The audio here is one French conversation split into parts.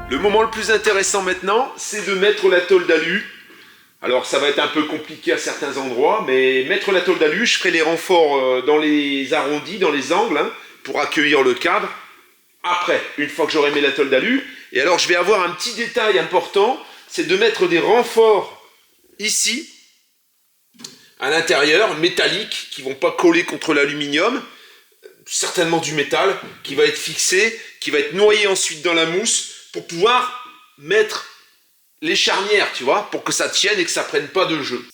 Le moment le plus intéressant maintenant, c'est de mettre la tôle d'alu. Alors ça va être un peu compliqué à certains endroits, mais mettre la tôle d'alu, je ferai les renforts dans les arrondis, dans les angles, hein, pour accueillir le cadre. Après, une fois que j'aurai mis la tôle d'alu, et alors je vais avoir un petit détail important, c'est de mettre des renforts ici, à l'intérieur, métalliques, qui ne vont pas coller contre l'aluminium, certainement du métal, qui va être fixé, qui va être noyé ensuite dans la mousse, pour pouvoir mettre les charnières, tu vois, pour que ça tienne et que ça prenne pas de jeu.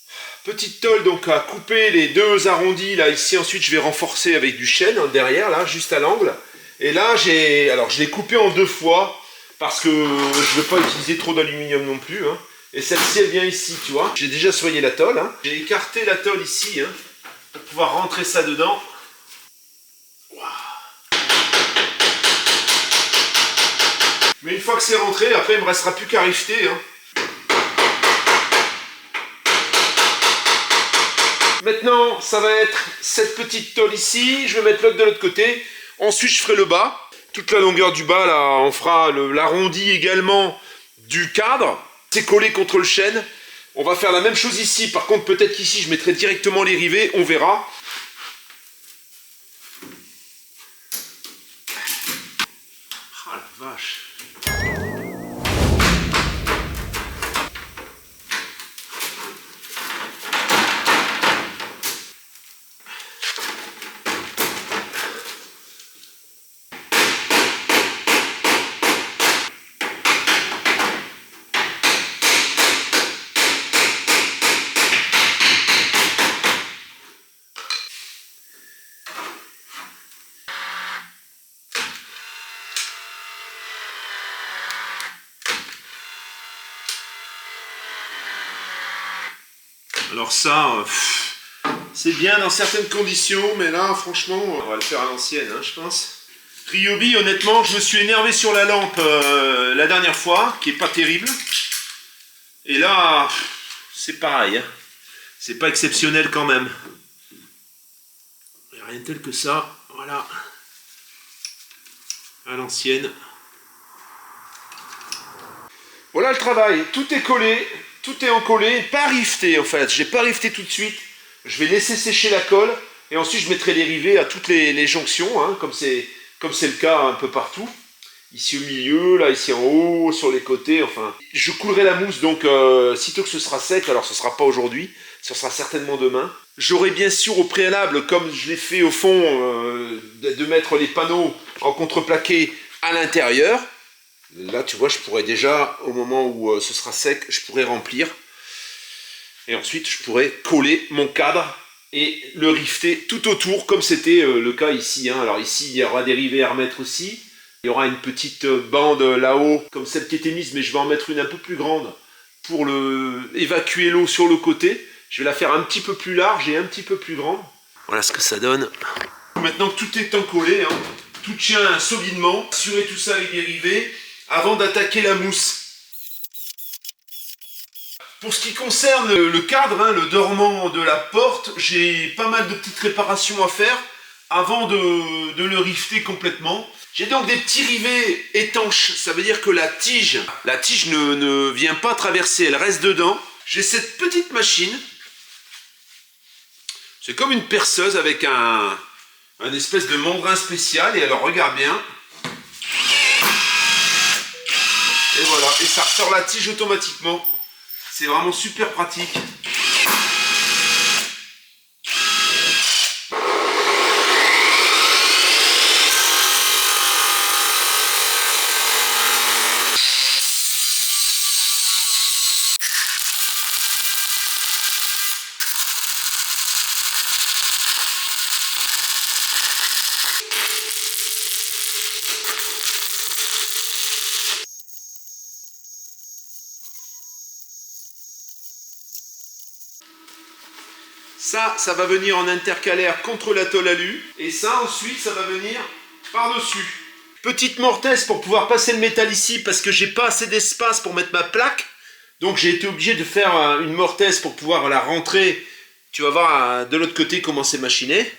Petite tôle donc à couper les deux arrondis là ici. Ensuite je vais renforcer avec du chêne hein, derrière là, juste à l'angle. Et là je l'ai coupé en deux fois parce que je ne veux pas utiliser trop d'aluminium non plus. Hein. Et celle-ci elle vient ici, tu vois. J'ai déjà soigné la tôle. Hein. J'ai écarté la tôle ici hein, pour pouvoir rentrer ça dedans. Mais une fois que c'est rentré, après il ne me restera plus qu'à rifter. Hein. Maintenant, ça va être cette petite tôle ici. Je vais mettre l'autre de l'autre côté. Ensuite, je ferai le bas. Toute la longueur du bas, là, on fera l'arrondi également du cadre. C'est collé contre le chêne. On va faire la même chose ici. Par contre, peut-être qu'ici, je mettrai directement les rivets. On verra. Ah la vache. Alors ça, c'est bien dans certaines conditions, mais là, franchement, on va le faire à l'ancienne, hein, je pense. Ryobi, honnêtement, je me suis énervé sur la lampe la dernière fois, qui est pas terrible. Et là, c'est pareil. Hein. C'est pas exceptionnel quand même. Il n'y a rien de tel que ça. Voilà. À l'ancienne. Voilà le travail. Tout est collé. Tout est encollé. Pas rifté en fait. J'ai pas rifté tout de suite. Je vais laisser sécher la colle. Et ensuite je mettrai les rivets à toutes les jonctions. Hein, comme c'est le cas un peu partout. Ici au milieu, là, ici en haut, sur les côtés, enfin. Je coulerai la mousse, donc sitôt que ce sera sec, alors ce sera pas aujourd'hui, ce sera certainement demain. J'aurai bien sûr au préalable, comme je l'ai fait au fond, de mettre les panneaux en contreplaqué à l'intérieur. Là, tu vois, je pourrais déjà, au moment où ce sera sec, je pourrais remplir. Et ensuite, je pourrais coller mon cadre et le rifter tout autour, comme c'était le cas ici. Hein. Alors ici, il y aura des rivets à remettre aussi. Il y aura une petite bande là-haut, comme celle qui était mise, mais je vais en mettre une un peu plus grande pour évacuer l'eau sur le côté. Je vais la faire un petit peu plus large et un petit peu plus grande. Voilà ce que ça donne. Maintenant que tout est encollé, hein, tout tient solidement. Assurez tout ça avec des rivets avant d'attaquer la mousse. Pour ce qui concerne le cadre, hein, le dormant de la porte, j'ai pas mal de petites réparations à faire avant de le rifter complètement. J'ai donc des petits rivets étanches, ça veut dire que la tige ne vient pas traverser, elle reste dedans. J'ai cette petite machine, c'est comme une perceuse avec un espèce de membrin spécial, et alors regarde bien. Et voilà, et ça ressort la tige automatiquement. C'est vraiment super pratique. Ça va venir en intercalaire contre la tôle alu. Et ça, ensuite, ça va venir par-dessus. Petite mortaise pour pouvoir passer le métal ici parce que j'ai pas assez d'espace pour mettre ma plaque. Donc j'ai été obligé de faire une mortaise pour pouvoir la rentrer. Tu vas voir de l'autre côté comment c'est machiné.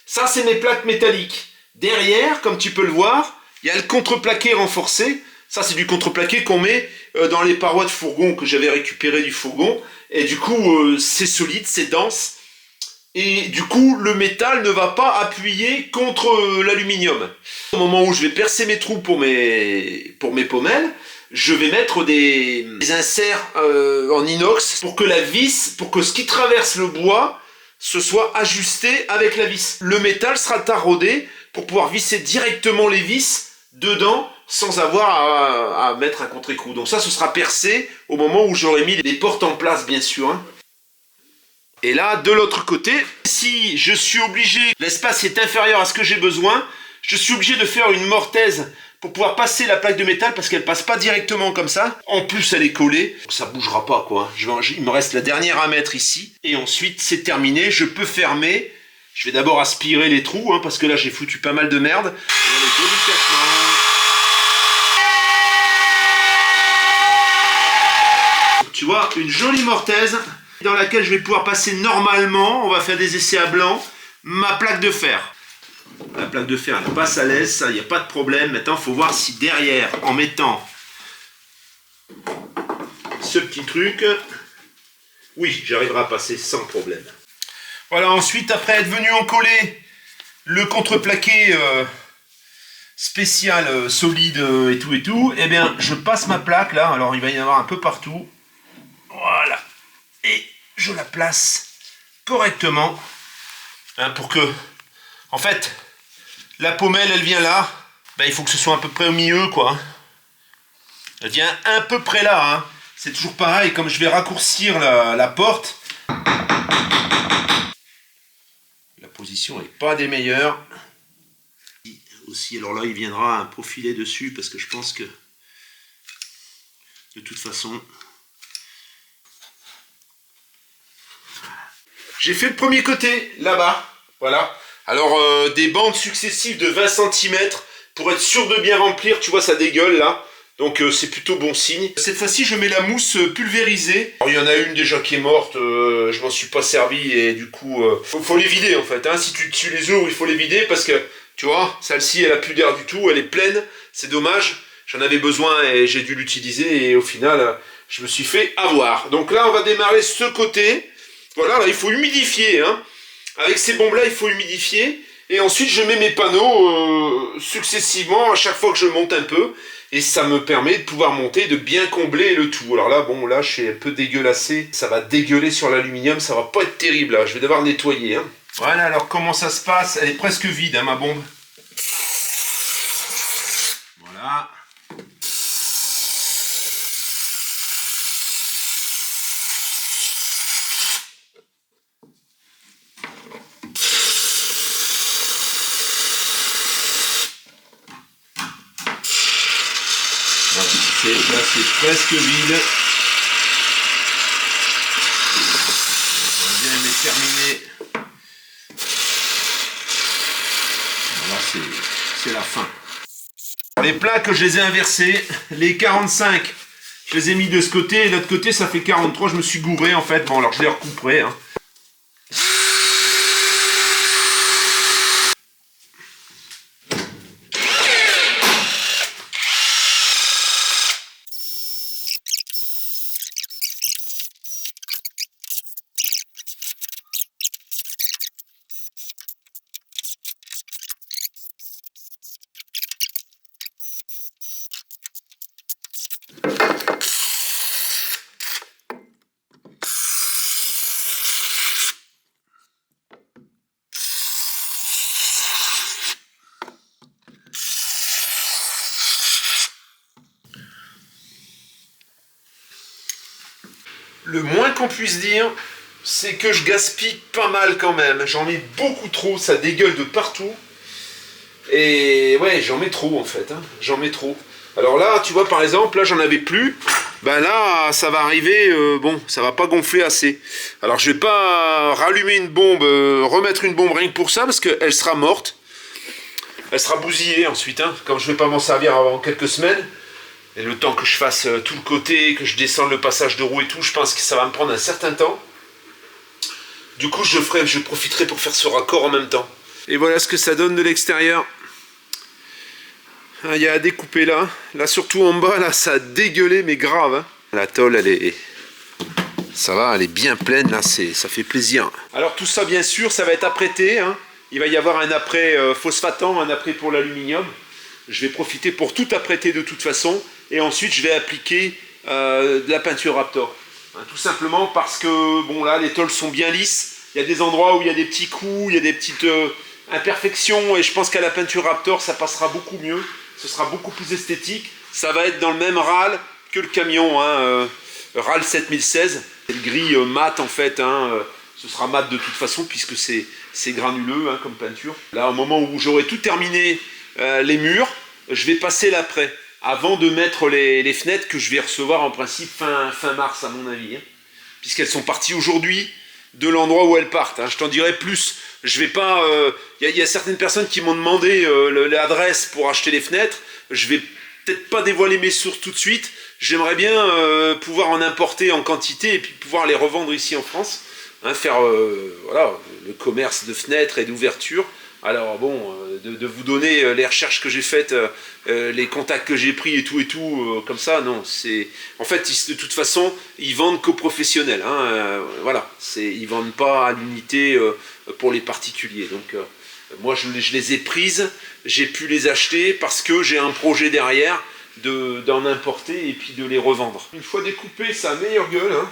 Ça, c'est mes plaques métalliques. Derrière, comme tu peux le voir, il y a le contreplaqué renforcé. Ça, c'est du contreplaqué qu'on met dans les parois de fourgon que j'avais récupéré du fourgon. Et du coup, c'est solide, c'est dense. Et du coup, le métal ne va pas appuyer contre l'aluminium. Au moment où je vais percer mes trous pour mes pommelles, je vais mettre des inserts en inox pour que la vis, pour que ce qui traverse le bois, se soit ajusté avec la vis. Le métal sera taraudé pour pouvoir visser directement les vis dedans sans avoir à mettre un contre-écrou. Donc ça, ce sera percé au moment où j'aurai mis les portes en place, bien sûr. Hein. Et là, de l'autre côté, si je suis obligé, l'espace est inférieur à ce que j'ai besoin, je suis obligé de faire une mortaise pour pouvoir passer la plaque de métal parce qu'elle passe pas directement comme ça. En plus, elle est collée, donc ça bougera pas quoi. Il me reste la dernière à mettre ici. Et ensuite, c'est terminé, je peux fermer. Je vais d'abord aspirer les trous, hein, parce que là, j'ai foutu pas mal de merde. Et allez, délicatement. Tu vois, une jolie mortaise dans laquelle je vais pouvoir passer normalement, on va faire des essais à blanc, ma plaque de fer. La plaque de fer, elle passe à l'aise, ça, il n'y a pas de problème. Maintenant, il faut voir si derrière, en mettant ce petit truc, oui, j'arriverai à passer sans problème. Voilà, ensuite, après être venu encoller le contreplaqué spécial, solide et tout, eh bien, je passe ma plaque là, alors il va y en avoir un peu partout. Voilà. Et je la place correctement, hein, pour que, en fait, la pommelle, elle vient là, ben, il faut que ce soit à peu près au milieu, quoi. Elle vient à peu près là, hein. C'est toujours pareil, comme je vais raccourcir la porte, la position n'est pas des meilleures. Aussi, alors là, il viendra un profilet dessus, parce que je pense que, de toute façon... J'ai fait le premier côté, là-bas, voilà. Alors, des bandes successives de 20 cm pour être sûr de bien remplir, tu vois, ça dégueule, là. Donc, c'est plutôt bon signe. Cette fois-ci, je mets la mousse pulvérisée. Alors, il y en a une déjà qui est morte, je m'en suis pas servi, et du coup, faut les vider, en fait. Hein. Si tu les ouvres, il faut les vider, parce que, tu vois, celle-ci, elle a plus d'air du tout, elle est pleine, c'est dommage. J'en avais besoin, et j'ai dû l'utiliser, et au final, je me suis fait avoir. Donc là, on va démarrer ce côté. Voilà, là, il faut humidifier, hein. Avec ces bombes-là, il faut humidifier. Et ensuite, je mets mes panneaux successivement à chaque fois que je monte un peu. Et ça me permet de pouvoir monter, de bien combler le tout. Alors là, bon, là, je suis un peu dégueulassé. Ça va dégueuler sur l'aluminium, ça va pas être terrible, là. Je vais devoir nettoyer, hein. Voilà, alors comment ça se passe? Elle est presque vide, hein, ma bombe. Voilà. Là, c'est presque vide. On vient de terminer. Voilà, c'est la fin. Les plaques, je les ai inversées. Les 45, je les ai mis de ce côté. Et de l'autre côté, ça fait 43. Je me suis gouré, en fait. Bon, alors je les recouperai. Hein. Le moins qu'on puisse dire, c'est que je gaspille pas mal quand même. J'en mets beaucoup trop, ça dégueule de partout. Et ouais, j'en mets trop en fait, hein. J'en mets trop. Alors là, tu vois, par exemple, là j'en avais plus. Ben là, ça va arriver, bon, ça va pas gonfler assez. Alors je vais pas rallumer une bombe, remettre une bombe rien que pour ça, parce qu'elle sera morte. Elle sera bousillée ensuite, hein, comme je vais pas m'en servir avant quelques semaines. Et le temps que je fasse tout le côté, que je descende le passage de roue et tout, je pense que ça va me prendre un certain temps. Du coup, je profiterai pour faire ce raccord en même temps. Et voilà ce que ça donne de l'extérieur. Ah, il y a à découper là. Là, surtout en bas, là, ça a dégueulé, mais grave. Hein. La tôle, elle est... Ça va, elle est bien pleine, là, ça fait plaisir. Alors tout ça, bien sûr, ça va être apprêté. Hein. Il va y avoir un après phosphatant, un après pour l'aluminium. Je vais profiter pour tout apprêter de toute façon. Et ensuite, je vais appliquer de la peinture Raptor. Hein, tout simplement parce que, bon là, les tôles sont bien lisses. Il y a des endroits où il y a des petits coups, il y a des petites imperfections. Et je pense qu'à la peinture Raptor, ça passera beaucoup mieux. Ce sera beaucoup plus esthétique. Ça va être dans le même râle que le camion, hein, râle 7016. C'est le gris mat en fait, hein, ce sera mat de toute façon puisque c'est granuleux hein, comme peinture. Là, au moment où j'aurai tout terminé les murs, je vais passer l'après, avant de mettre les fenêtres que je vais recevoir en principe fin mars à mon avis. Hein, puisqu'elles sont parties aujourd'hui de l'endroit où elles partent. Hein. Je t'en dirai plus. Je vais pas. Y a certaines personnes qui m'ont demandé l'adresse pour acheter les fenêtres. Je vais peut-être pas dévoiler mes sources tout de suite. J'aimerais bien pouvoir en importer en quantité et puis pouvoir les revendre ici en France. Hein, faire voilà, le commerce de fenêtres et d'ouverture. Alors bon, de vous donner les recherches que j'ai faites, les contacts que j'ai pris et tout, comme ça, non. En fait, de toute façon, ils vendent qu'aux professionnels. Hein, voilà, ils vendent pas à l'unité pour les particuliers. Donc moi, je les ai prises, j'ai pu les acheter parce que j'ai un projet derrière d'en importer et puis de les revendre. Une fois découpé, ça a meilleure gueule. Hein.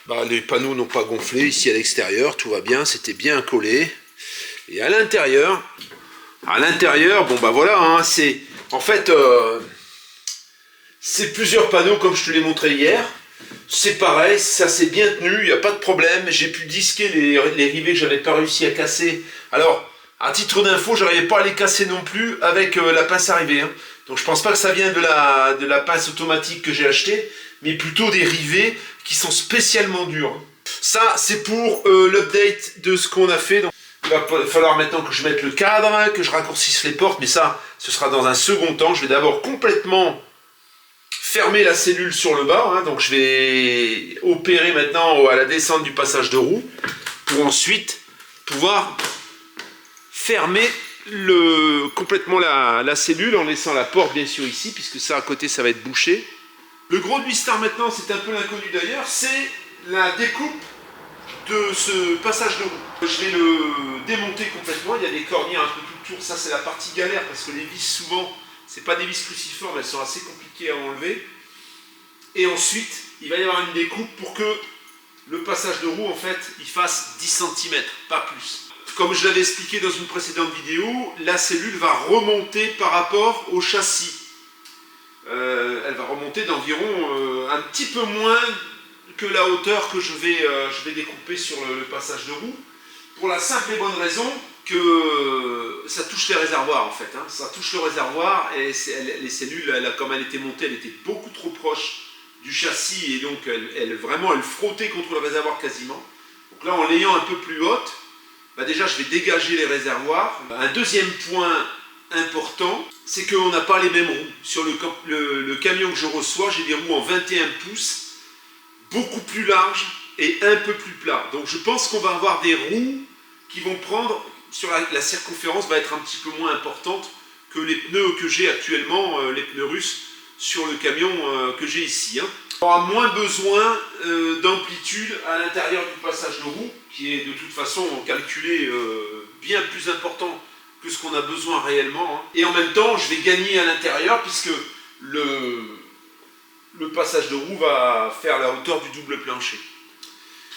Bah, les panneaux n'ont pas gonflé ici à l'extérieur, tout va bien, c'était bien collé. Et à l'intérieur, bon bah voilà, hein, c'est en fait c'est plusieurs panneaux comme je te l'ai montré hier. C'est pareil, ça s'est bien tenu, il n'y a pas de problème. J'ai pu disquer les rivets que j'avais pas réussi à casser. Alors, à titre d'info, j'arrivais pas à les casser non plus avec la pince à rivets. Hein. Donc je pense pas que ça vient de la pince automatique que j'ai achetée, mais plutôt des rivets qui sont spécialement durs. Ça, c'est pour l'update de ce qu'on a fait. Donc, il va falloir maintenant que je mette le cadre, que je raccourcisse les portes, mais ça, ce sera dans un second temps. Je vais d'abord complètement fermer la cellule sur le bas, hein, donc je vais opérer maintenant à la descente du passage de roue, pour ensuite pouvoir fermer complètement la cellule en laissant la porte bien sûr ici, puisque ça à côté ça va être bouché. Le gros du mystère maintenant, c'est un peu l'inconnu d'ailleurs, c'est la découpe de ce passage de roue. Je vais le démonter complètement, il y a des cornières un peu tout autour, ça c'est la partie galère parce que les vis souvent, c'est pas des vis cruciformes, elles sont assez compliquées à enlever. Et ensuite, il va y avoir une découpe pour que le passage de roue en fait, il fasse 10 cm, pas plus. Comme je l'avais expliqué dans une précédente vidéo, la cellule va remonter par rapport au châssis. Elle va remonter d'environ un petit peu moins que la hauteur que je vais découper sur le passage de roue, pour la simple et bonne raison que ça touche les réservoirs en fait. Hein. Ça touche le réservoir et les cellules, comme elle était montée, elle était beaucoup trop proche du châssis et donc vraiment elle frottait contre le réservoir quasiment. Donc là, en l'ayant un peu plus haute, bah déjà je vais dégager les réservoirs. Un deuxième point important, c'est qu'on n'a pas les mêmes roues. Sur le camion que je reçois, j'ai des roues en 21 pouces, beaucoup plus larges et un peu plus plat. Donc je pense qu'on va avoir des roues qui vont prendre, sur la circonférence va être un petit peu moins importante que les pneus que j'ai actuellement, les pneus russes, sur le camion que j'ai ici. Hein. On aura moins besoin d'amplitude à l'intérieur du passage de roue, qui est de toute façon calculé bien plus important que ce qu'on a besoin réellement. Hein. Et en même temps, je vais gagner à l'intérieur puisque le passage de roue va faire la hauteur du double plancher.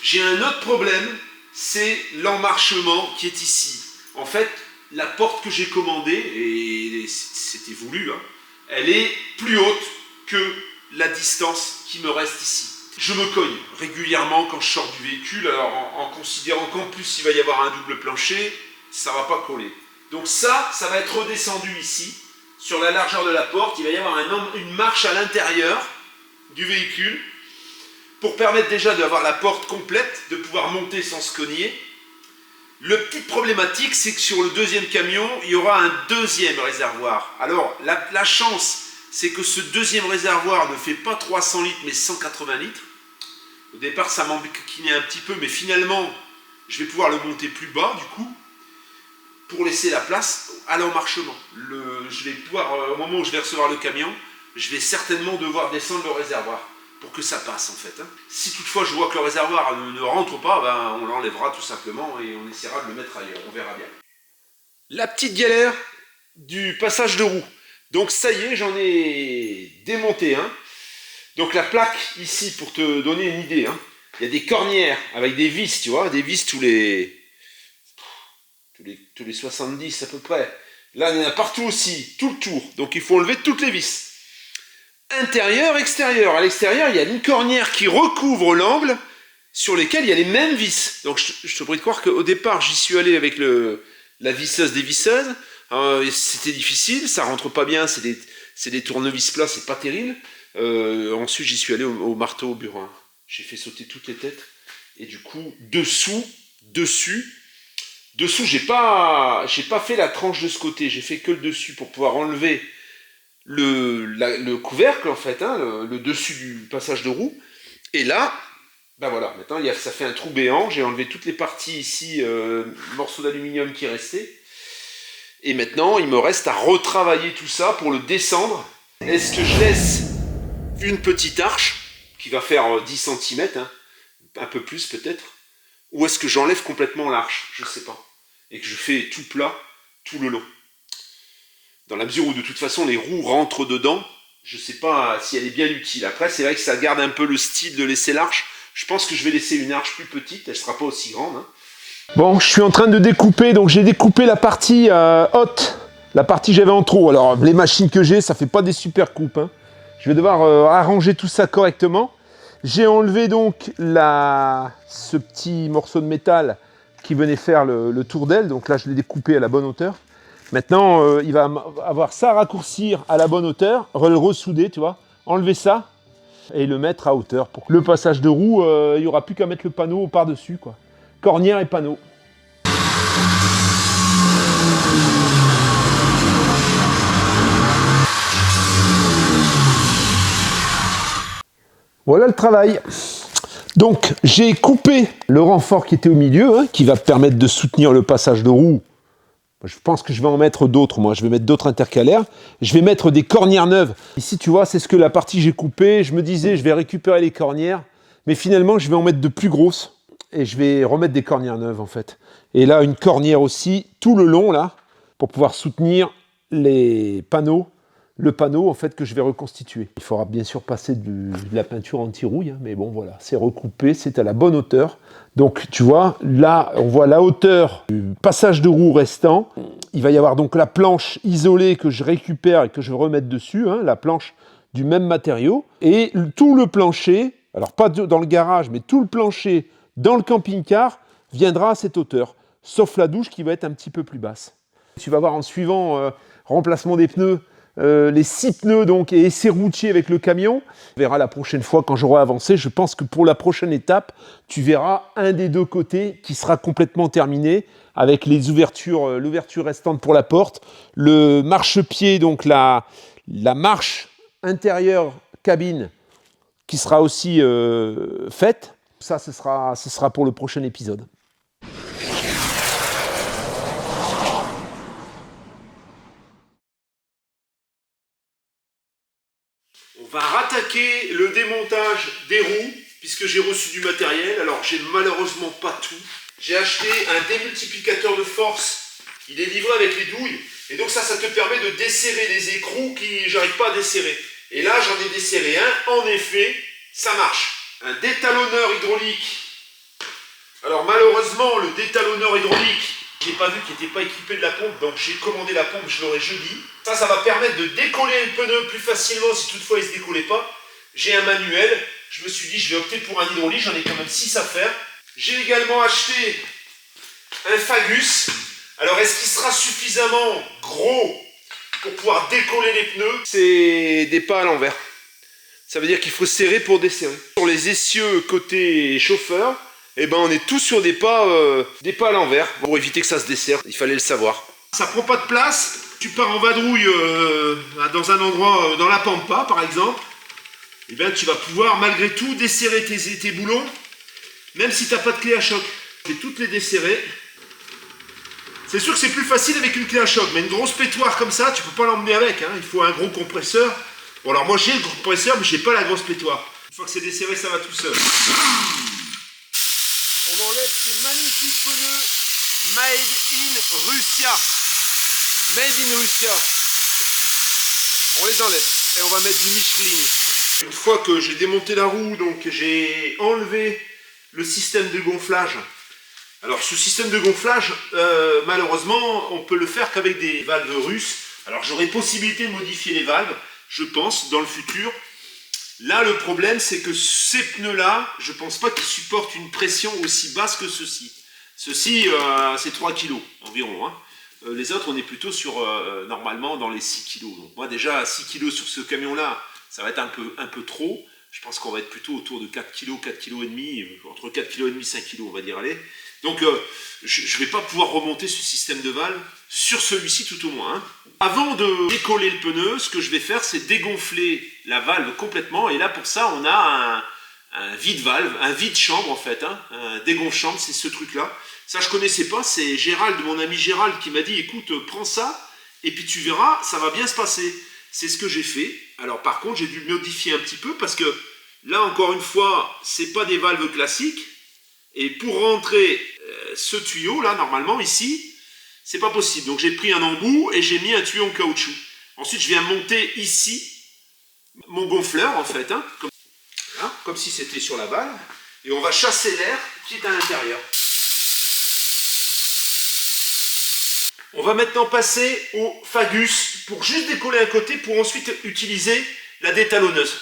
J'ai un autre problème, c'est l'emmarchement qui est ici. En fait, la porte que j'ai commandée, et c'était voulu, hein, elle est plus haute que la distance qui me reste ici. Je me cogne régulièrement quand je sors du véhicule, alors en considérant qu'en plus il va y avoir un double plancher, ça ne va pas coller. Donc ça va être redescendu ici, sur la largeur de la porte, il va y avoir une marche à l'intérieur du véhicule, pour permettre déjà d'avoir la porte complète, de pouvoir monter sans se cogner. Le petit problématique, c'est que sur le deuxième camion, il y aura un deuxième réservoir. Alors, la chance, c'est que ce deuxième réservoir ne fait pas 300 litres, mais 180 litres. Au départ, ça m'enquiquinait un petit peu, mais finalement, je vais pouvoir le monter plus bas, du coup, pour laisser la place à l'emmarchement. je vais pouvoir, au moment où je vais recevoir le camion, je vais certainement devoir descendre le réservoir pour que ça passe en fait. Hein. Si toutefois je vois que le réservoir ne rentre pas, ben, on l'enlèvera tout simplement et on essaiera de le mettre ailleurs, on verra bien. La petite galère du passage de roue. Donc ça y est, j'en ai démonté un. Donc la plaque ici, pour te donner une idée, hein, il y a des cornières avec des vis, tu vois, des vis tous les 70 à peu près. Là, il y en a partout aussi, tout le tour. Donc il faut enlever toutes les vis. Intérieur, extérieur. À l'extérieur, il y a une cornière qui recouvre l'angle sur lesquels il y a les mêmes vis. Donc je te prie de croire qu'au départ, j'y suis allé avec la visseuse des visseuses. C'était difficile, ça rentre pas bien, c'est des tournevis plats, c'est pas terrible. Ensuite, j'y suis allé au marteau au burin. J'ai fait sauter toutes les têtes. Et du coup, dessus, j'ai pas fait la tranche de ce côté. J'ai fait que le dessus pour pouvoir enlever le couvercle, en fait, hein, le dessus du passage de roue. Et là, ben voilà, maintenant, ça fait un trou béant. J'ai enlevé toutes les parties ici, morceaux d'aluminium qui restaient. Et maintenant, il me reste à retravailler tout ça pour le descendre. Est-ce que je laisse une petite arche qui va faire 10 cm, hein, un peu plus peut-être, ou est-ce que j'enlève complètement l'arche? Je ne sais pas. Et que je fais tout plat, tout le long. Dans la mesure où de toute façon les roues rentrent dedans, je ne sais pas si elle est bien utile. Après, c'est vrai que ça garde un peu le style de laisser l'arche. Je pense que je vais laisser une arche plus petite, elle ne sera pas aussi grande. Hein. Bon, je suis en train de découper, donc j'ai découpé la partie haute, la partie j'avais en trop. Alors les machines que j'ai, ça fait pas des super coupes. Hein. Je vais devoir arranger tout ça correctement. J'ai enlevé donc ce petit morceau de métal qui venait faire le tour d'aile. Donc là, je l'ai découpé à la bonne hauteur. Maintenant, il va avoir ça à raccourcir à la bonne hauteur, le ressouder, tu vois, enlever ça et le mettre à hauteur. Pour le passage de roue, il n'y aura plus qu'à mettre le panneau par-dessus, quoi. Cornière et panneau. Voilà le travail. Donc j'ai coupé le renfort qui était au milieu, hein, qui va permettre de soutenir le passage de roue. Je pense que je vais en mettre d'autres, moi. Je vais mettre d'autres intercalaires. Je vais mettre des cornières neuves. Ici, tu vois, c'est ce que la partie j'ai coupée. Je me disais, je vais récupérer les cornières. Mais finalement, je vais en mettre de plus grosses. Et je vais remettre des cornières neuves, en fait. Et là, une cornière aussi, tout le long, là, pour pouvoir soutenir les panneaux. Le panneau, en fait, que je vais reconstituer. Il faudra bien sûr passer de la peinture anti-rouille. Hein, mais bon, voilà, c'est recoupé, c'est à la bonne hauteur. Donc, tu vois, là, on voit la hauteur du passage de roue restant. Il va y avoir donc la planche isolée que je récupère et que je vais remettre dessus, hein, la planche du même matériau. Et tout le plancher, alors pas dans le garage, mais tout le plancher dans le camping-car viendra à cette hauteur, sauf la douche qui va être un petit peu plus basse. Tu vas voir en suivant remplacement des pneus, les 6 pneus donc, et essai routier avec le camion. On verra la prochaine fois quand j'aurai avancé. Je pense que pour la prochaine étape, tu verras un des deux côtés qui sera complètement terminé avec les ouvertures, l'ouverture restante pour la porte, le marchepied, donc la marche intérieure cabine qui sera aussi faite. Ça, ce sera pour le prochain épisode. On va rattaquer le démontage des roues, puisque j'ai reçu du matériel. Alors, j'ai malheureusement pas tout. J'ai acheté un démultiplicateur de force. Il est livré avec les douilles. Et donc ça te permet de desserrer les écrous qui j'arrive pas à desserrer. Et là, j'en ai desserré un. En effet, ça marche. Un détalonneur hydraulique. Alors, malheureusement, le détalonneur hydraulique, j'ai pas vu qu'il n'était pas équipé de la pompe, donc j'ai commandé la pompe, je l'aurai jeudi. Ça va permettre de décoller le pneu plus facilement si toutefois il ne se décollait pas. J'ai un manuel, je me suis dit je vais opter pour un hydraulique, j'en ai quand même 6 à faire. J'ai également acheté un Fagus. Alors est-ce qu'il sera suffisamment gros pour pouvoir décoller les pneus? C'est des pas à l'envers. Ça veut dire qu'il faut serrer pour desserrer. Sur les essieux côté chauffeur, eh ben on est tous sur des pas à l'envers pour éviter que ça se desserre. Il fallait le savoir. Ça prend pas de place. Tu pars en vadrouille dans un endroit, dans la pampa par exemple, eh ben tu vas pouvoir malgré tout desserrer tes boulons, même si tu n'as pas de clé à choc. Je vais toutes les desserrer. C'est sûr que c'est plus facile avec une clé à choc, mais une grosse pétoire comme ça, tu peux pas l'emmener avec, hein. Il faut un gros compresseur. Bon alors moi j'ai le compresseur, mais j'ai pas la grosse pétoire. Une fois que c'est desserré, ça va tout seul. On enlève ces magnifiques pneus Made in Russia. Made in Russia. On les enlève et on va mettre du Michelin. Une fois que j'ai démonté la roue, donc j'ai enlevé le système de gonflage. Alors ce système de gonflage, malheureusement, on peut le faire qu'avec des valves russes. Alors j'aurai possibilité de modifier les valves, je pense, dans le futur. Là, le problème, c'est que ces pneus-là, je ne pense pas qu'ils supportent une pression aussi basse que ceux-ci. Ceux-ci, c'est 3 kg environ. Hein. Les autres, on est plutôt sur, normalement, dans les 6 kg. Donc moi, déjà, 6 kg sur ce camion-là, ça va être un peu trop. Je pense qu'on va être plutôt autour de 4 kg, 4 kg et demi, entre 4 kg et demi, 5 kg, on va dire, allez. Donc, je ne vais pas pouvoir remonter ce système de valve sur celui-ci tout au moins. Hein. Avant de décoller le pneu, ce que je vais faire, c'est dégonfler la valve complètement. Et là, pour ça, on a un vide-valve, un vide-chambre en fait. Hein. Un dégonfle-chambre, c'est ce truc-là. Ça, je ne connaissais pas. C'est Gérald, mon ami Gérald, qui m'a dit, écoute, prends ça, et puis tu verras, ça va bien se passer. C'est ce que j'ai fait. Alors, par contre, j'ai dû modifier un petit peu, parce que là, encore une fois, ce n'est pas des valves classiques. Et pour rentrer ce tuyau là, normalement ici, c'est pas possible. Donc j'ai pris un embout et j'ai mis un tuyau en caoutchouc. Ensuite je viens monter ici mon gonfleur en fait, hein, comme si c'était sur la valve. Et on va chasser l'air qui est à l'intérieur. On va maintenant passer au Fagus pour juste décoller un côté pour ensuite utiliser la détalonneuse.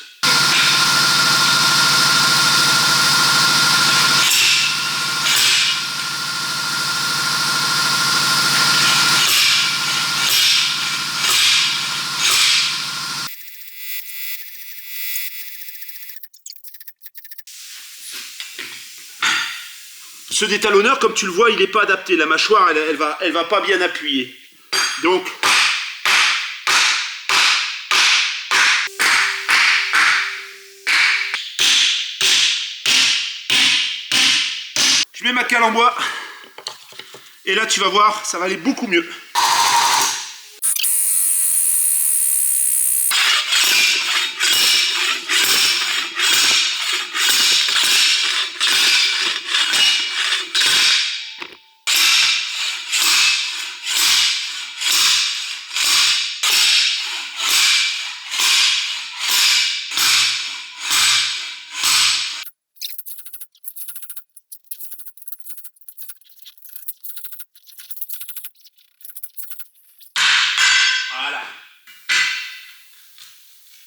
Ce détalonneur, comme tu le vois, il n'est pas adapté. La mâchoire, elle va pas bien appuyer. Donc, je mets ma cale en bois. Et là, tu vas voir, ça va aller beaucoup mieux. Voilà.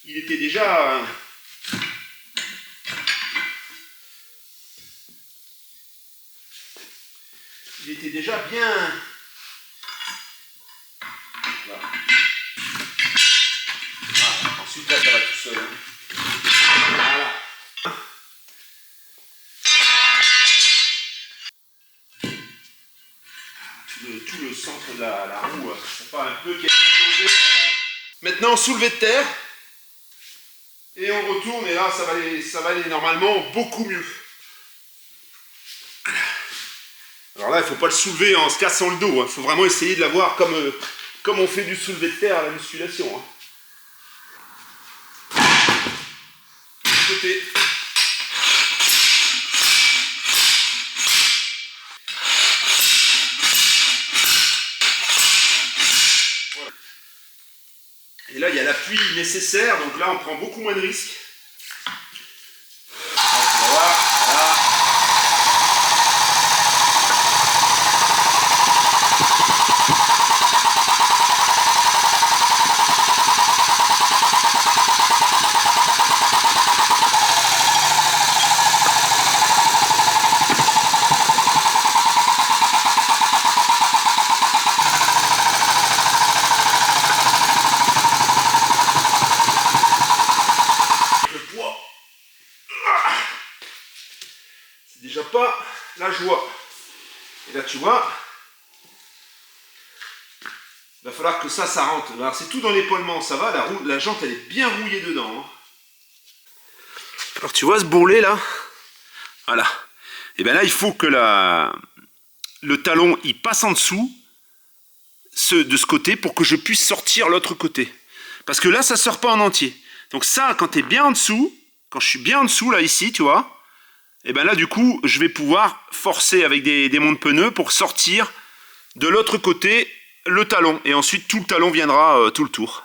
Il était déjà... Il était déjà bien... Voilà. Voilà. Ensuite, là, ça va tout seul. Hein. Voilà. Tout le centre de la roue, c'est pas un peu qui a changé. Maintenant, soulevé de terre. Et on retourne, et là, ça va aller normalement beaucoup mieux. Alors là, il ne faut pas le soulever en se cassant le dos. Il faut vraiment essayer de l'avoir comme on fait du soulevé de terre à la musculation. Hein. Côté. Voilà. Et là, il y a l'appui nécessaire, donc là, on prend beaucoup moins de risques. Déjà pas la joie. Et là tu vois, il va falloir que ça rentre. Alors c'est tout dans l'épaulement, ça va, la jante elle est bien rouillée dedans. Hein. Alors tu vois ce bourrelet là, voilà. Et bien là il faut que le talon il passe en dessous de ce côté pour que je puisse sortir l'autre côté. Parce que là, ça ne sort pas en entier. Donc ça, quand tu es bien en dessous, quand je suis bien en dessous, là, ici, tu vois, et bien là, du coup, je vais pouvoir forcer avec des monte-pneus pour sortir de l'autre côté le talon. Et ensuite, tout le talon viendra tout le tour.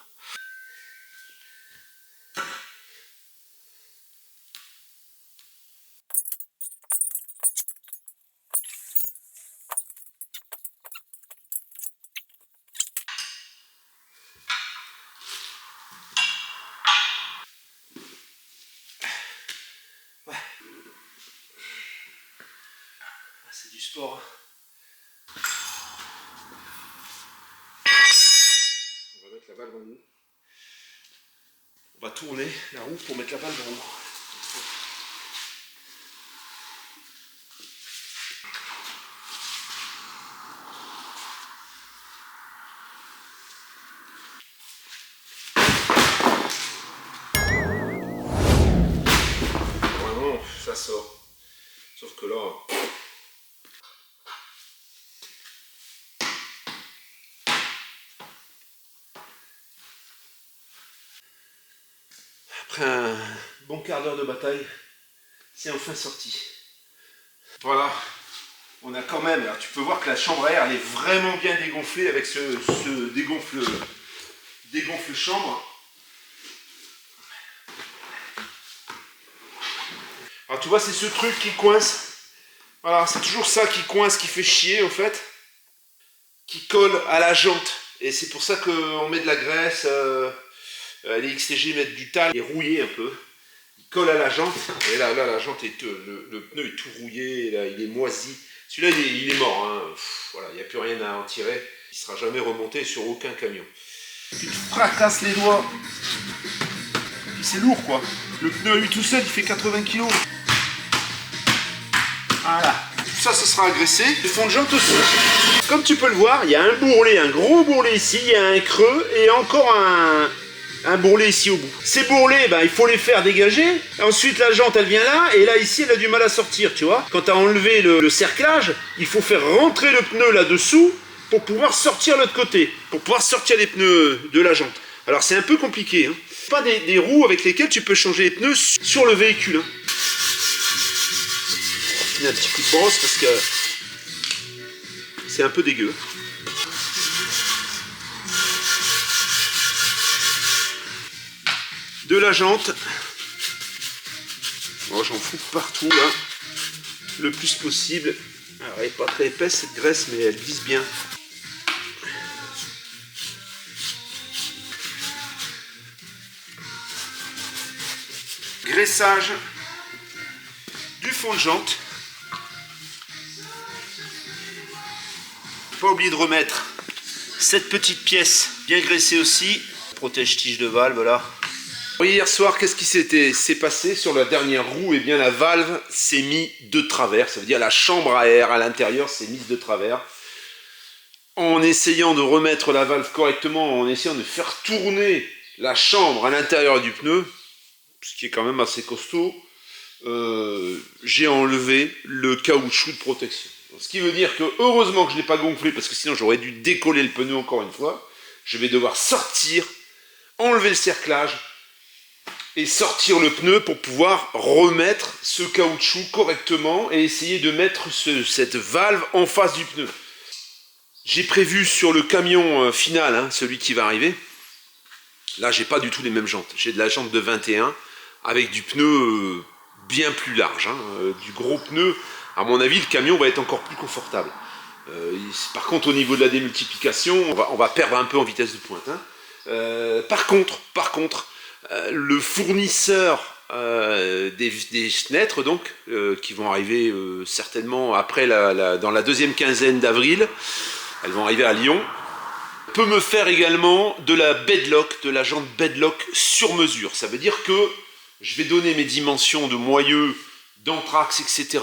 C'est du sport. On va mettre la valve en haut. On va tourner la roue pour mettre la valve en haut. Vraiment, ça sort. Sauf que là... Après un bon quart d'heure de bataille, c'est enfin sorti. Voilà, on a quand même, alors tu peux voir que la chambre à air elle est vraiment bien dégonflée avec ce dégonfle chambre. Alors tu vois, c'est ce truc qui coince. Voilà, c'est toujours ça qui coince, qui fait chier en fait, qui colle à la jante. Et c'est pour ça qu'on met de la graisse. Les XTG mettent du talc, il est rouillé un peu, il colle à la jante, et là la jante est, le pneu est tout rouillé, là, il est moisi. Celui-là il est mort, hein. Voilà, il n'y a plus rien à en tirer, il ne sera jamais remonté sur aucun camion. Tu te fracasses les doigts, c'est lourd quoi, le pneu à lui tout seul il fait 80 kg. Voilà, tout ça, ça sera agressé, le fond de jante aussi. Comme tu peux le voir, il y a un bourrelet, un gros bourrelet ici, il y a un creux et encore un bourrelet ici au bout. Ces bourrelets, ben, il faut les faire dégager. Ensuite, la jante, elle vient là. Et là, ici, elle a du mal à sortir, tu vois. Quand tu as enlevé le cerclage, il faut faire rentrer le pneu là-dessous pour pouvoir sortir l'autre côté. Pour pouvoir sortir les pneus de la jante. Alors, c'est un peu compliqué. Hein. Pas des roues avec lesquelles tu peux changer les pneus sur le véhicule. Hein. On va filer un petit coup de brosse parce que c'est un peu dégueu. De la jante, oh, j'en fous partout là, le plus possible. Alors, elle n'est pas très épaisse cette graisse, mais elle glisse bien. Graissage du fond de jante. Pas oublier de remettre cette petite pièce bien graissée aussi. Protège-tige de valve là. Hier soir, qu'est-ce qui s'est passé sur la dernière roue? Eh bien, la valve s'est mise de travers. Ça veut dire la chambre à air à l'intérieur s'est mise de travers. En essayant de remettre la valve correctement, en essayant de faire tourner la chambre à l'intérieur du pneu, ce qui est quand même assez costaud, j'ai enlevé le caoutchouc de protection. Ce qui veut dire que, heureusement que je ne l'ai pas gonflé, parce que sinon j'aurais dû décoller le pneu encore une fois. Je vais devoir sortir, enlever le cerclage, et sortir le pneu pour pouvoir remettre ce caoutchouc correctement et essayer de mettre cette valve en face du pneu. J'ai prévu sur le camion final, hein, celui qui va arriver, là j'ai pas du tout les mêmes jantes. J'ai de la jante de 21 avec du pneu bien plus large, hein, du gros pneu. À mon avis, le camion va être encore plus confortable. Par contre, au niveau de la démultiplication, on va perdre un peu en vitesse de pointe. Hein. Par contre, le fournisseur des fenêtres donc qui vont arriver certainement après dans la deuxième quinzaine d'avril, elles vont arriver à Lyon, peut me faire également de la bedlock, de la jante bedlock sur mesure. Ça veut dire que je vais donner mes dimensions de moyeu, d'anthrax, etc.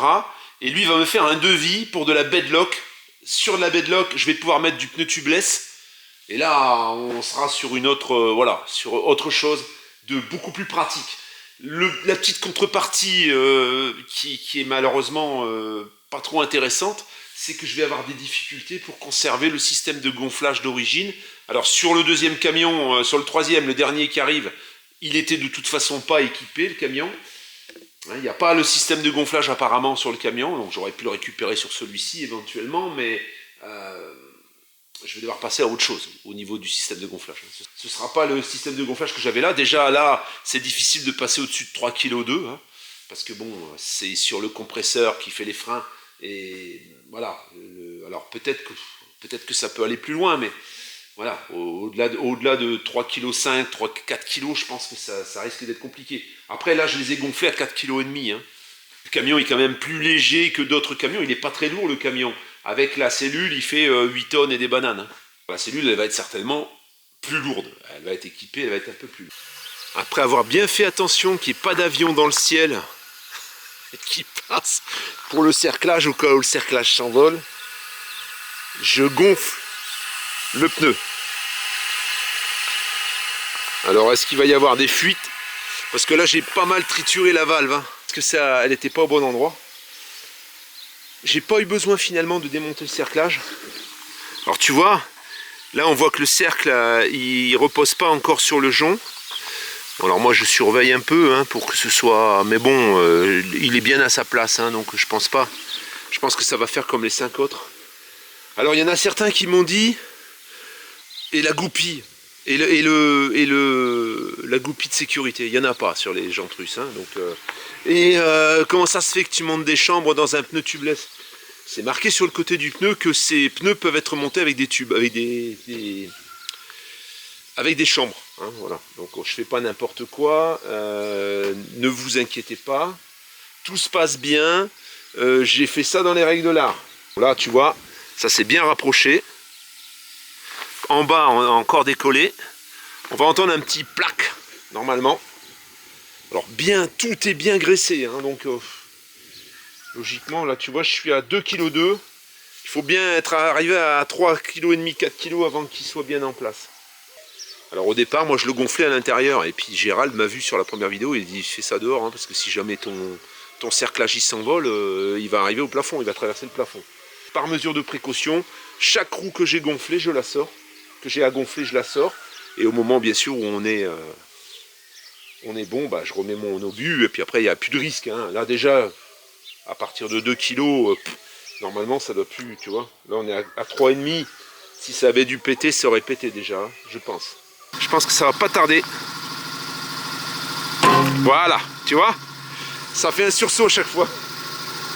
Et lui va me faire un devis pour de la bedlock. Sur la bedlock, je vais pouvoir mettre du pneu tubeless. Et là, on sera sur une autre, voilà, sur autre chose de beaucoup plus pratique. La petite contrepartie qui est malheureusement pas trop intéressante, c'est que je vais avoir des difficultés pour conserver le système de gonflage d'origine. Alors sur le deuxième camion, sur le troisième, le dernier qui arrive, il était de toute façon pas équipé, le camion. Il n'y a pas le système de gonflage apparemment sur le camion, donc j'aurais pu le récupérer sur celui-ci éventuellement, mais je vais devoir passer à autre chose au niveau du système de gonflage. Ce ne sera pas le système de gonflage que j'avais là. Déjà là, c'est difficile de passer au-dessus de 3,2 kg, hein, parce que bon, c'est sur le compresseur qui fait les freins, et voilà. Alors peut-être que ça peut aller plus loin, mais voilà, au-delà de 3,5 kg, 4 kg, je pense que ça risque d'être compliqué. Après, là, je les ai gonflés à 4,5 kg. Hein. Le camion est quand même plus léger que d'autres camions. Il n'est pas très lourd, le camion. Avec la cellule, il fait 8 tonnes et des bananes. Hein. La cellule, elle va être certainement plus lourde. Elle va être équipée, elle va être un peu plus lourde. Après avoir bien fait attention qu'il n'y ait pas d'avion dans le ciel qui passe pour le cerclage, au cas où le cerclage s'envole, je gonfle le pneu. Alors est-ce qu'il va y avoir des fuites? Parce que là j'ai pas mal trituré la valve, hein, parce que ça, elle n'était pas au bon endroit. J'ai pas eu besoin finalement de démonter le cerclage. Alors tu vois, là on voit que le cercle il repose pas encore sur le jonc. Alors moi je surveille un peu hein, pour que ce soit... Mais bon, il est bien à sa place, hein, donc je pense pas. Je pense que ça va faire comme les 5 autres. Alors il y en a certains qui m'ont dit... Et la goupille, la goupille de sécurité, il n'y en a pas sur les jantes russes. Hein, donc, comment ça se fait que tu montes des chambres dans un pneu tubeless? C'est marqué sur le côté du pneu que ces pneus peuvent être montés avec des tubes, avec des chambres. Hein, voilà. Donc je ne fais pas n'importe quoi, ne vous inquiétez pas, tout se passe bien, j'ai fait ça dans les règles de l'art. Là tu vois, ça s'est bien rapproché. En bas, on a encore décollé. On va entendre un petit plaque, normalement. Alors, tout est bien graissé. Hein, donc, logiquement, là, tu vois, je suis à 2,2 kg. Il faut bien être arrivé à 3,5 kg, 4 kg avant qu'il soit bien en place. Alors, au départ, moi, je le gonflais à l'intérieur. Et puis, Gérald m'a vu sur la première vidéo. Il dit, fais ça dehors, hein, parce que si jamais ton cerclage il s'envole, il va arriver au plafond. Il va traverser le plafond. Par mesure de précaution, chaque roue que j'ai gonflée, je la sors. Que j'ai à gonfler, je la sors. Et au moment, bien sûr, où on est bon, bah, je remets mon obus. Et puis après, il n'y a plus de risque. Hein. Là, déjà, à partir de 2 kg, normalement, ça doit plus, tu vois. Là, on est à 3,5. Si ça avait dû péter, ça aurait pété déjà, hein, je pense. Je pense que ça va pas tarder. Voilà, tu vois. Ça fait un sursaut à chaque fois.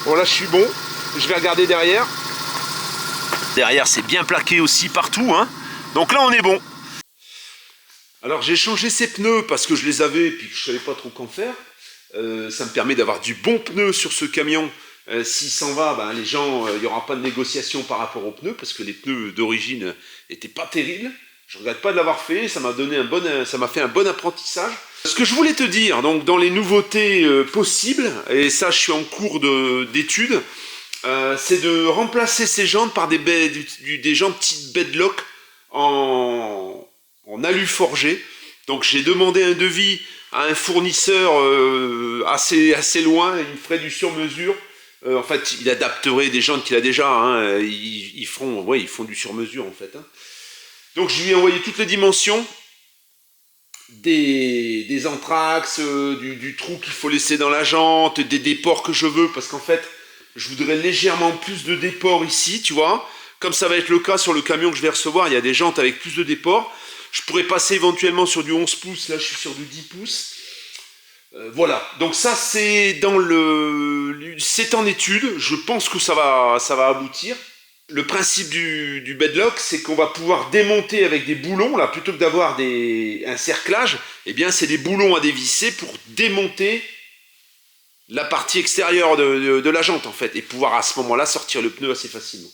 Bon, là, je suis bon. Je vais regarder derrière. Derrière, c'est bien plaqué aussi partout, hein. Donc là on est bon. Alors j'ai changé ces pneus parce que je les avais et puis je ne savais pas trop quoi faire. Ça me permet d'avoir du bon pneu sur ce camion. S'il s'en va, ben, les gens, il n'y aura pas de négociation par rapport aux pneus parce que les pneus d'origine n'étaient pas terribles. Je ne regrette pas de l'avoir fait, ça m'a fait un bon apprentissage. Ce que je voulais te dire, donc dans les nouveautés possibles, et ça je suis en cours d'étude, c'est de remplacer ces jantes par des jantes petites bedlock en alu forgé. Donc j'ai demandé un devis à un fournisseur assez loin, il me ferait du sur-mesure. En fait, il adapterait des jantes qu'il a déjà. Hein, ils font du sur-mesure en fait. Hein. Donc je lui ai envoyé toutes les dimensions des anthrax, du trou qu'il faut laisser dans la jante, des déports que je veux, parce qu'en fait, je voudrais légèrement plus de déports ici, tu vois. Comme ça va être le cas sur le camion que je vais recevoir, il y a des jantes avec plus de déports. Je pourrais passer éventuellement sur du 11 pouces, là je suis sur du 10 pouces. Voilà, donc ça c'est c'est en étude, je pense que ça va aboutir. Le principe du bedlock, c'est qu'on va pouvoir démonter avec des boulons, là, plutôt que d'avoir un cerclage, eh bien c'est des boulons à dévisser pour démonter la partie extérieure de la jante en fait, et pouvoir à ce moment-là sortir le pneu assez facilement.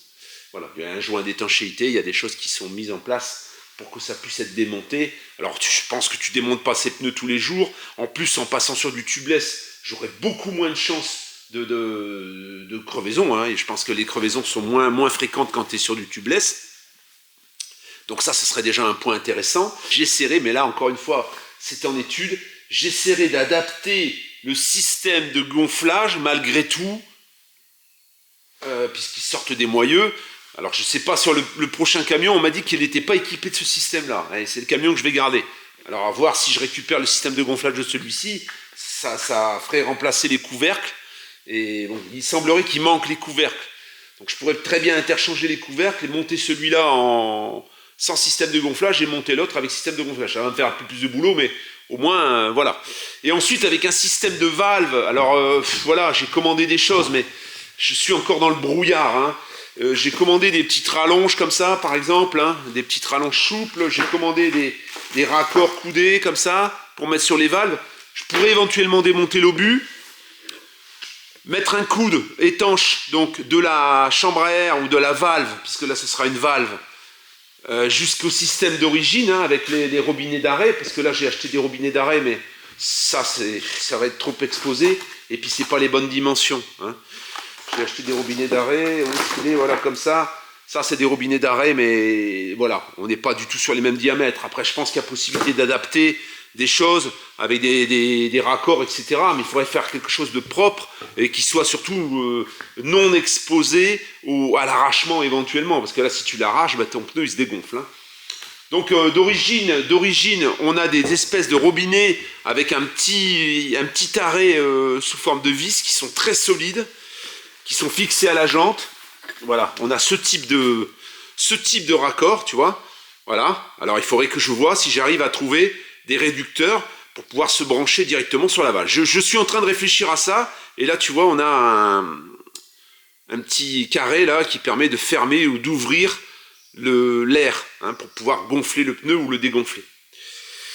Voilà, il y a un joint d'étanchéité, il y a des choses qui sont mises en place pour que ça puisse être démonté. Alors je pense que tu démontes pas ces pneus tous les jours. En plus, en passant sur du tubeless, j'aurais beaucoup moins de chances de crevaison. Hein, et je pense que les crevaisons sont moins fréquentes quand tu es sur du tubeless. Donc ça, ce serait déjà un point intéressant. J'essaierai, mais là, encore une fois, c'est en étude, j'essaierai d'adapter le système de gonflage, malgré tout, puisqu'ils sortent des moyeux. Alors je sais pas, sur le prochain camion, on m'a dit qu'il n'était pas équipé de ce système-là. C'est le camion que je vais garder. Alors à voir si je récupère le système de gonflage de celui-ci, ça ferait remplacer les couvercles. Et bon, il semblerait qu'il manque les couvercles. Donc je pourrais très bien interchanger les couvercles et monter celui-là sans système de gonflage et monter l'autre avec système de gonflage. Ça va me faire un peu plus de boulot, mais au moins, voilà. Et ensuite, avec un système de valve, alors voilà, j'ai commandé des choses, mais je suis encore dans le brouillard, hein. J'ai commandé des petites rallonges comme ça, par exemple, hein, des petites rallonges souples. J'ai commandé des raccords coudés comme ça pour mettre sur les valves. Je pourrais éventuellement démonter l'obus, mettre un coude étanche donc de la chambre à air ou de la valve, puisque là ce sera une valve, jusqu'au système d'origine, hein, avec les robinets d'arrêt, parce que là j'ai acheté des robinets d'arrêt, mais ça va être trop exposé, et puis c'est pas les bonnes dimensions, hein. J'ai acheté des robinets d'arrêt, voilà, comme ça. Ça, c'est des robinets d'arrêt, mais voilà, on n'est pas du tout sur les mêmes diamètres. Après, je pense qu'il y a possibilité d'adapter des choses avec des raccords, etc. Mais il faudrait faire quelque chose de propre et qui soit surtout non exposé à l'arrachement éventuellement. Parce que là, si tu l'arraches, ton pneu, il se dégonfle, hein. Donc, d'origine, on a des espèces de robinets avec un petit arrêt sous forme de vis qui sont très solides, qui sont fixés à la jante. Voilà, on a ce type de raccord, tu vois. Voilà, alors il faudrait que je vois si j'arrive à trouver des réducteurs pour pouvoir se brancher directement sur la valve. Je suis en train de réfléchir à ça, et là tu vois, on a un petit carré là qui permet de fermer ou d'ouvrir l'air, hein, pour pouvoir gonfler le pneu ou le dégonfler.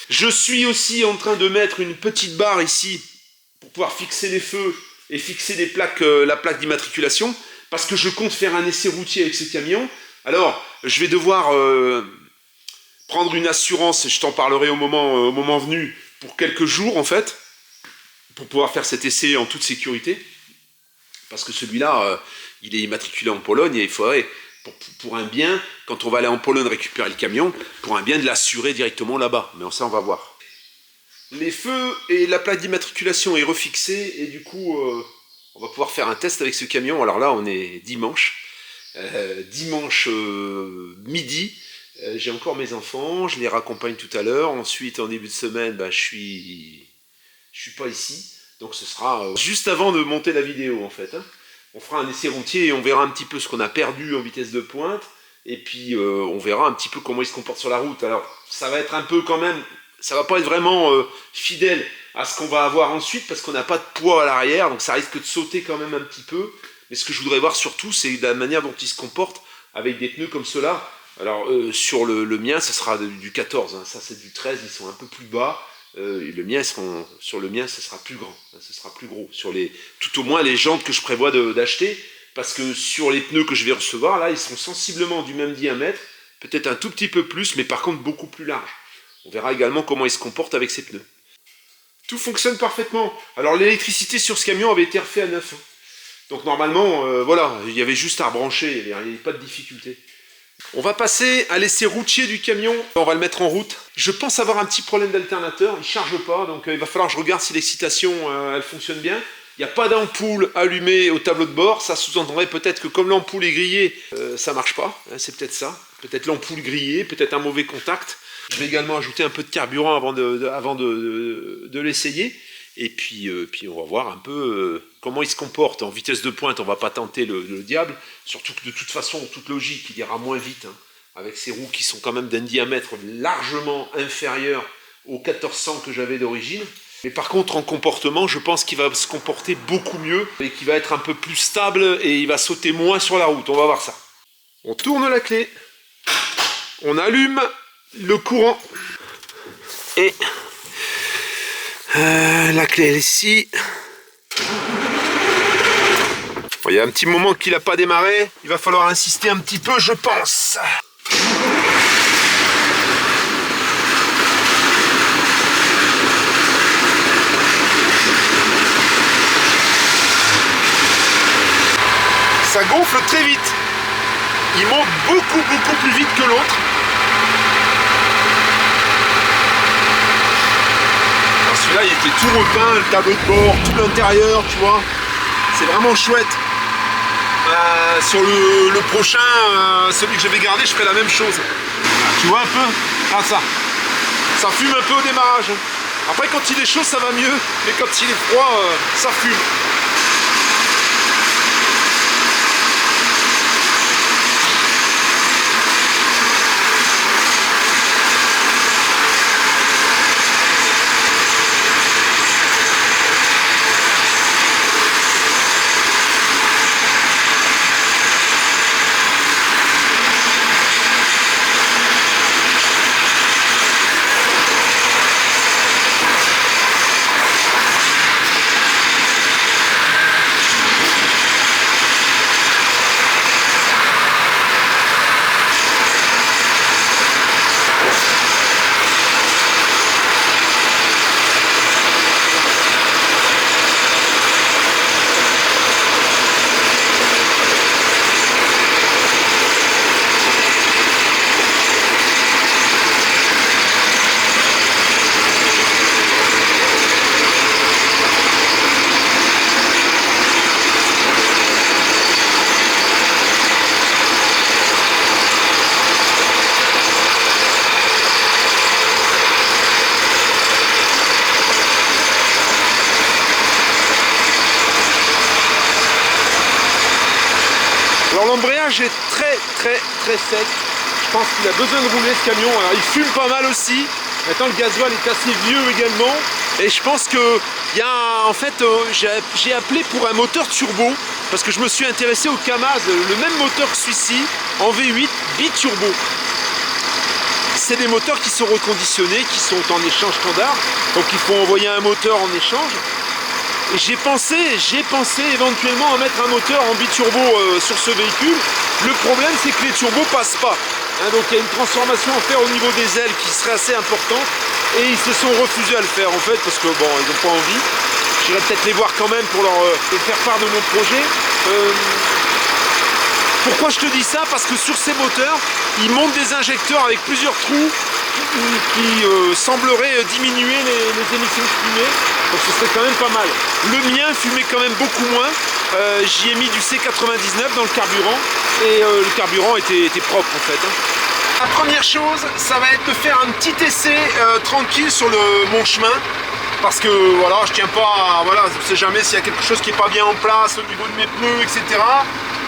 Je suis aussi en train de mettre une petite barre ici pour pouvoir fixer les feux et fixer les plaques, la plaque d'immatriculation, parce que je compte faire un essai routier avec ce camion. Alors, je vais devoir prendre une assurance, je t'en parlerai au moment venu, pour quelques jours en fait, pour pouvoir faire cet essai en toute sécurité, parce que celui-là, il est immatriculé en Pologne, et il faudrait, pour un bien, quand on va aller en Pologne récupérer le camion, pour un bien de l'assurer directement là-bas, mais ça on va voir. Les feux et la plaque d'immatriculation est refixée, et du coup, on va pouvoir faire un test avec ce camion. Alors là, on est dimanche, midi. J'ai encore mes enfants, je les raccompagne tout à l'heure. Ensuite, en début de semaine, je suis pas ici. Donc ce sera juste avant de monter la vidéo, en fait, hein. On fera un essai routier et on verra un petit peu ce qu'on a perdu en vitesse de pointe. Et puis, on verra un petit peu comment il se comporte sur la route. Alors, ça va être un peu quand même... Ça va pas être vraiment fidèle à ce qu'on va avoir ensuite, parce qu'on n'a pas de poids à l'arrière, donc ça risque de sauter quand même un petit peu. Mais ce que je voudrais voir surtout, c'est la manière dont il se comporte avec des pneus comme ceux-là. Alors sur le mien, ça sera du 14, hein. Ça c'est du 13, ils sont un peu plus bas. Sur le mien, ça sera plus grand, hein, ce sera plus gros. Tout au moins les jantes que je prévois d'acheter, parce que sur les pneus que je vais recevoir, là, ils sont sensiblement du même diamètre, peut-être un tout petit peu plus, mais par contre beaucoup plus large. On verra également comment il se comporte avec ses pneus. Tout fonctionne parfaitement. Alors l'électricité sur ce camion avait été refait à neuf, hein. Donc normalement, voilà, il y avait juste à rebrancher, il n'y avait pas de difficulté. On va passer à l'essai routier du camion, on va le mettre en route. Je pense avoir un petit problème d'alternateur, il ne charge pas, donc il va falloir que je regarde si l'excitation elle fonctionne bien. Il n'y a pas d'ampoule allumée au tableau de bord, ça sous-entendrait peut-être que comme l'ampoule est grillée, ça ne marche pas, hein, c'est peut-être ça. Peut-être l'ampoule grillée, peut-être un mauvais contact. Je vais également ajouter un peu de carburant avant de l'essayer. Et puis on va voir un peu comment il se comporte. En vitesse de pointe, on ne va pas tenter le diable. Surtout que de toute façon, en toute logique, il ira moins vite, hein, avec ces roues qui sont quand même d'un diamètre largement inférieur aux 1400 que j'avais d'origine. Mais par contre, en comportement, je pense qu'il va se comporter beaucoup mieux et qu'il va être un peu plus stable et il va sauter moins sur la route. On va voir ça. On tourne la clé. On allume le courant et la clé elle est ici. Bon, il y a un petit moment qu'il n'a pas démarré, il va falloir insister un petit peu, je pense. Ça gonfle très vite, il monte beaucoup plus vite que l'autre. Celui-là, il était tout repeint, le tableau de bord, tout l'intérieur, tu vois. C'est vraiment chouette. sur le prochain, celui que je vais garder, je ferai la même chose. Voilà, tu vois un peu? Ah ça fume un peu au démarrage. Après quand il est chaud ça va mieux, mais quand il est froid, ça fume. Alors l'embrayage est très sec. Je pense qu'il a besoin de rouler ce camion. Alors, il fume pas mal aussi. Maintenant le gasoil est assez vieux également. Et je pense que en fait j'ai appelé pour un moteur turbo parce que je me suis intéressé au Kamaz, le même moteur que celui-ci en V8 biturbo. C'est des moteurs qui sont reconditionnés, qui sont en échange standard. Donc il faut envoyer un moteur en échange. Et j'ai pensé éventuellement à mettre un moteur en biturbo sur ce véhicule. Le problème c'est que les turbos passent pas. Donc il y a une transformation à faire au niveau des ailes qui serait assez importante. Et ils se sont refusés à le faire en fait parce que bon, ils n'ont pas envie. J'irai peut-être les voir quand même pour leur faire part de mon projet. Pourquoi je te dis ça? Parce que sur ces moteurs, ils montent des injecteurs avec plusieurs trous qui sembleraient diminuer les émissions de fumée. Donc ce serait quand même pas mal. Le mien fumait quand même beaucoup moins. J'y ai mis du C99 dans le carburant et le carburant était propre en fait. La première chose, ça va être de faire un petit essai tranquille sur mon chemin. Parce que voilà, je tiens pas à, voilà, je ne sais jamais s'il y a quelque chose qui n'est pas bien en place au niveau de mes pneus, etc.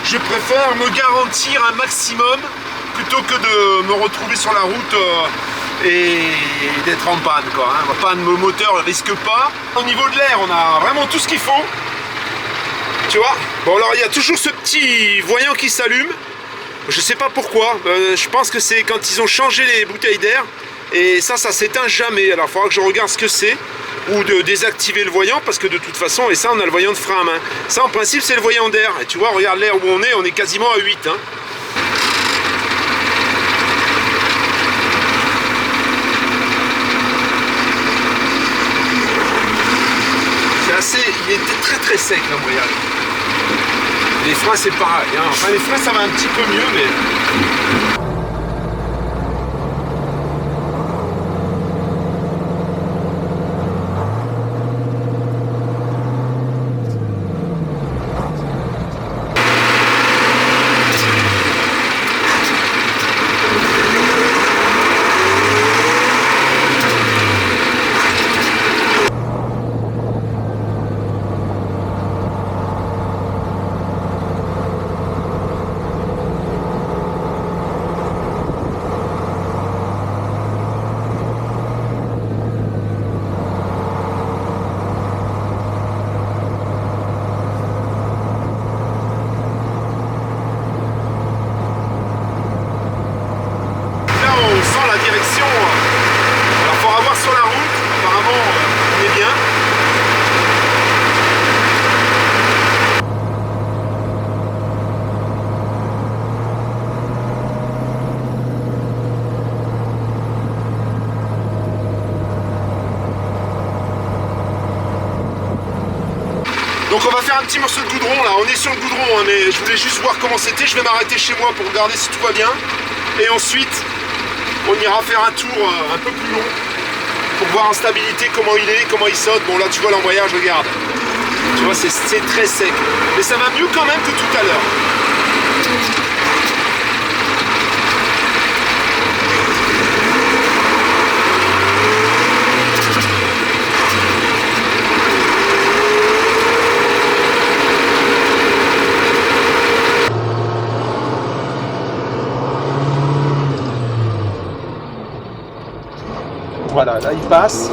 Je préfère me garantir un maximum plutôt que de me retrouver sur la route et d'être en panne, quoi. Hein. Panne, le moteur ne risque pas. Au niveau de l'air, on a vraiment tout ce qu'il faut. Tu vois? Bon, alors il y a toujours ce petit voyant qui s'allume. Je sais pas pourquoi. Je pense que c'est quand ils ont changé les bouteilles d'air. Et ça s'éteint jamais. Alors il faudra que je regarde ce que c'est. Ou de désactiver le voyant, parce que de toute façon, et ça on a le voyant de frein à main. Ça en principe c'est le voyant d'air. Et tu vois, regarde l'air où on est quasiment à 8. Hein. C'est assez. Il était très sec l'embrayage. Les freins c'est pareil. Hein. Enfin les freins ça va un petit peu mieux, mais. Donc on va faire un petit morceau de goudron là, on est sur le goudron hein, mais je voulais juste voir comment c'était, je vais m'arrêter chez moi pour regarder si tout va bien. Et ensuite, on ira faire un tour un peu plus long pour voir en stabilité comment il est, comment il saute. Bon là tu vois l'embrayage, regarde. Tu vois c'est très sec. Mais ça va mieux quand même que tout à l'heure. Voilà, là il passe.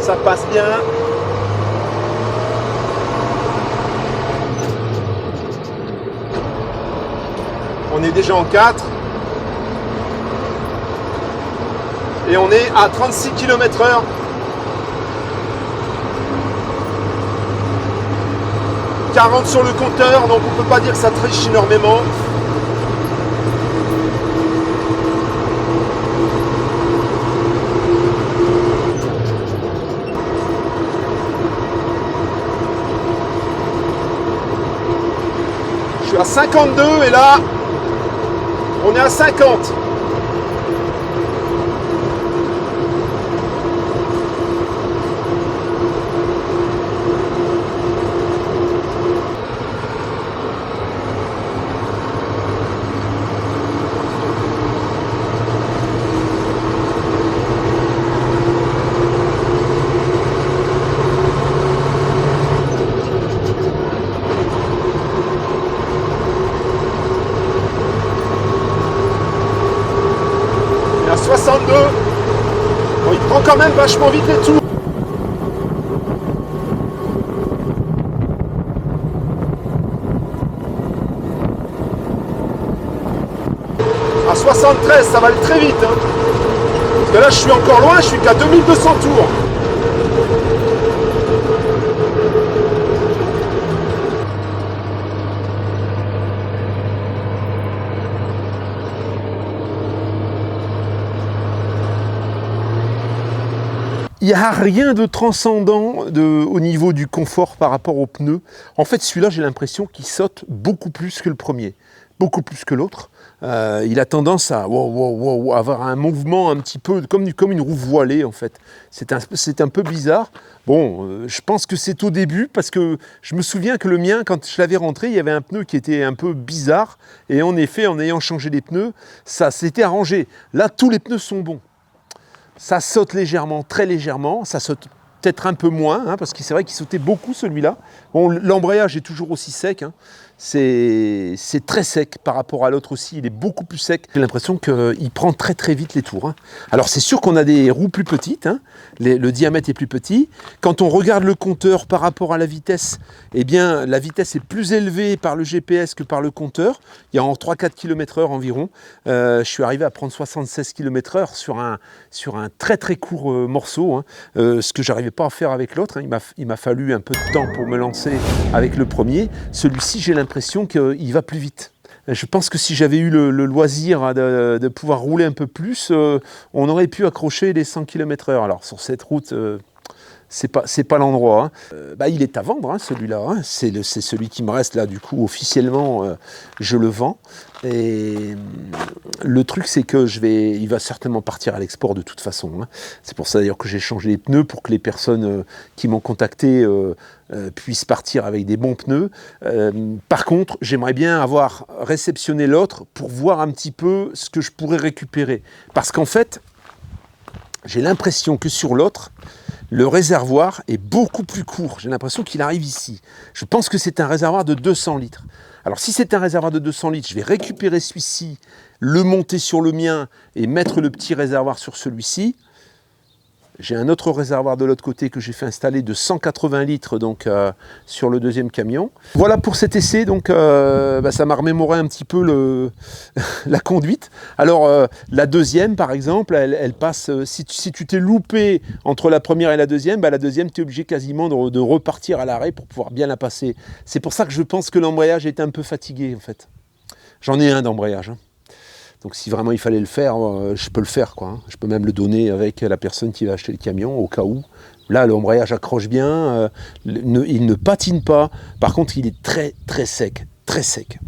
Ça passe bien. On est déjà en 4. Et on est à 36 km/h. « 40 sur le compteur, donc on peut pas dire que ça triche énormément. Je suis à 52 et là, on est à 50. À 62, bon, il prend quand même vachement vite les tours. À 73, ça va aller très vite. Hein. Parce que là, je suis encore loin, je suis qu'à 2200 tours. Il n'y a rien de transcendant au niveau du confort par rapport aux pneus. En fait, celui-là, j'ai l'impression qu'il saute beaucoup plus que le premier, beaucoup plus que l'autre. Il a tendance à avoir un mouvement un petit peu comme une roue voilée, en fait. C'est un peu bizarre. Bon, je pense que c'est au début, parce que je me souviens que le mien, quand je l'avais rentré, il y avait un pneu qui était un peu bizarre. Et en effet, en ayant changé les pneus, ça s'était arrangé. Là, tous les pneus sont bons. Ça saute légèrement, très légèrement, ça saute peut-être un peu moins, hein, parce que c'est vrai qu'il sautait beaucoup celui-là. Bon, l'embrayage est toujours aussi sec, hein. C'est très sec par rapport à l'autre aussi, il est beaucoup plus sec. J'ai l'impression qu'il prend très très vite les tours. Hein. Alors c'est sûr qu'on a des roues plus petites, hein. Le diamètre est plus petit. Quand on regarde le compteur par rapport à la vitesse, eh bien la vitesse est plus élevée par le GPS que par le compteur. Il y a en 3-4 km/h environ. Je suis arrivé à prendre 76 km/h sur un très très court morceau, hein. Ce que j'arrivais pas à faire avec l'autre. Hein. Il m'a fallu un peu de temps pour me lancer avec le premier. Celui-ci, j'ai l'impression qu'il va plus vite. Je pense que si j'avais eu le loisir de pouvoir rouler un peu plus, on aurait pu accrocher les 100 km/h. Alors sur cette route, c'est pas l'endroit. Hein. Il est à vendre, hein, celui-là. Hein. C'est celui qui me reste là, du coup, officiellement, je le vends. Et le truc, c'est que il va certainement partir à l'export de toute façon. Hein. C'est pour ça d'ailleurs que j'ai changé les pneus, pour que les personnes qui m'ont contacté puissent partir avec des bons pneus. Par contre, j'aimerais bien avoir réceptionné l'autre pour voir un petit peu ce que je pourrais récupérer. Parce qu'en fait, j'ai l'impression que sur l'autre, le réservoir est beaucoup plus court. J'ai l'impression qu'il arrive ici. Je pense que c'est un réservoir de 200 litres. Alors si c'est un réservoir de 200 litres, je vais récupérer celui-ci, le monter sur le mien et mettre le petit réservoir sur celui-ci. J'ai un autre réservoir de l'autre côté que j'ai fait installer de 180 litres donc, sur le deuxième camion. Voilà pour cet essai, donc ça m'a remémoré un petit peu la conduite. Alors la deuxième par exemple, elle passe, si tu t'es loupé entre la première et la deuxième tu es obligé quasiment de repartir à l'arrêt pour pouvoir bien la passer. C'est pour ça que je pense que l'embrayage est un peu fatigué en fait. J'en ai un d'embrayage. Hein. Donc si vraiment il fallait le faire, je peux le faire, quoi. Je peux même le donner avec la personne qui va acheter le camion au cas où. Là, l'embrayage accroche bien, il ne patine pas. Par contre, il est très très sec, très sec.